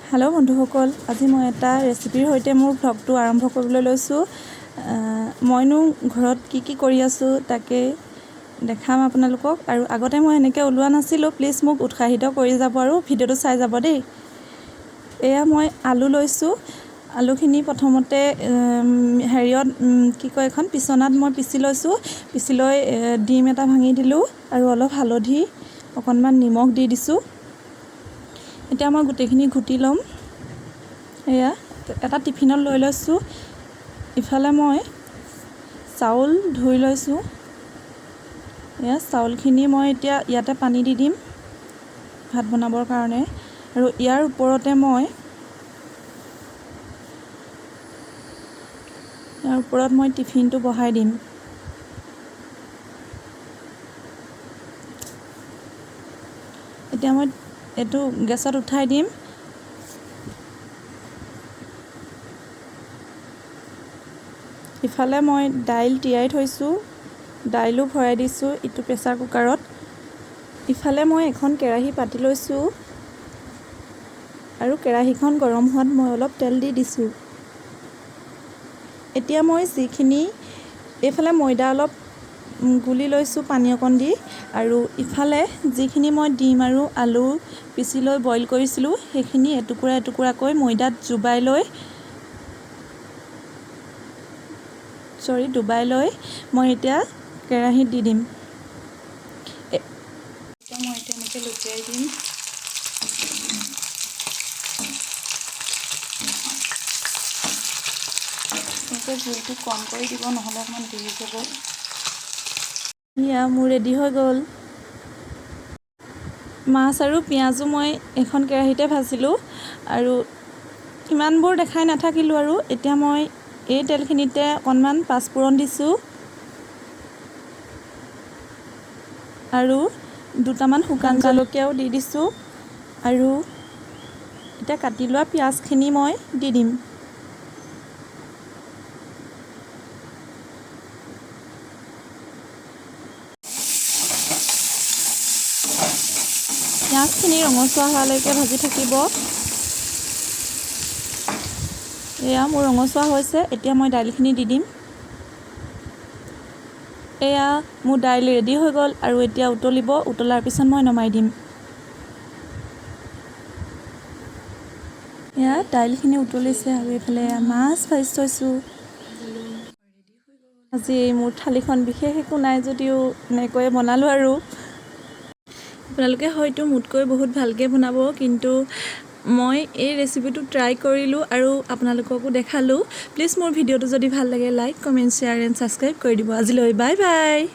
hello बंधुসকল আজি মই এটা ৰেচিপিৰ সৈতে মোৰ ভ্লগটো আৰম্ভ কৰিবলৈ লৈছো মইনো ঘৰত কি কৰি আছো তাকে দেখাম আপোনালোকক আৰু আগতে মই এনেকৈ ওলোৱা নাছিলো প্লিজ মোক উৎসাহিত কৰি যাব আৰু ভিডিওটো চাই যাব দেই এয়া মই আলু লৈছো আলুখিনি প্ৰথমতে হেৰিয়ত কি কয় এখন পিছনাত মই পিছি লৈছো পিছি লৈ ডিম এটা ভাঙি দিলো আৰু অলপ হালধি অকনমান নিমখ দি দিছো এতিয়া মই গুটেখিনি ঘুটি লম এয়া এটা টিফিনত লৈ লৈছো ইফালে মই চাউল ধুই লৈছো এয়া চাউলখিনি মই এতিয়া ইয়াতে পানী দি দিম ভাত বনাবৰ কাৰণে আৰু ইয়াৰ ওপৰতে মই টিফিনটো বহাই দিম এতিয়া মই এটো গেছত উঠাই দিম ইফালে মই দাইল তিয়াই থৈছো দাইলও ভৰাই দিছো ইটো প্ৰেসাৰ কুকাৰত ইফালে মই এখন কেৰাহী পাতি লৈছো আৰু কেৰাহীখন গৰম হোৱাত মই অলপ তেল দি দিছো এতিয়া মই যিখিনি এফালে ময়দা অলপ গুলি লৈছো পানী অকণ দি আৰু ইফালে যিখিনি মই ডিম আৰু আলু পিছি লৈ বইল কৰিছিলো সেইখিনি এটুকুৰাকৈ ময়দাত ডুবাই লৈ মই এতিয়া কেৰাহীত দি দিম এতিয়া মই এনেকৈ লুটিয়াই দিম এনেকৈ জুইটো কম কৰি দিব নহ'লে অকণমান দেৰি হ'ব ইয়া মোৰ ৰেডি হৈ গ'ল মাছ আৰু পিঁয়াজো মই এখন কেৰাহীতে ভাজিলোঁ আৰু ইমানবোৰ দেখাই নাথাকিলোঁ আৰু এতিয়া মই এই তেলখিনিতে অকণমান পাঁচফোৰণ দিছোঁ আৰু দুটামান শুকান জলকীয়াও দি দিছোঁ আৰু এতিয়া কাটি লোৱা পিঁয়াজখিনি মই দি দিম পিঁয়াজখিনি ৰঙচুৱা হোৱালৈকে ভাজি থাকিব এয়া মোৰ ৰঙচুৱা হৈছে এতিয়া মই দাইলখিনি দি দিম এয়া মোৰ দাইল ৰেডি হৈ গ'ল আৰু এতিয়া উতলিব উতলাৰ পিছত মই নমাই দিম এয়া দাইলখিনি উতলিছে আৰু এইফালে মাছ ভাজি থৈছোঁ আজি মোৰ থালিখন বিশেষ একো নাই যদিও এনেকৈ বনালোঁ আৰু আপোনালোকে হয়তো মোতকৈ বহুত ভালকৈ বনাব কিন্তু মই এই ৰেচিপিটো ট্ৰাই কৰিলোঁ আৰু আপোনালোককো দেখালোঁ প্লিজ মোৰ ভিডিওটো যদি ভাল লাগে like comment share and subscribe কৰি দিব আজিলৈ বাই বাই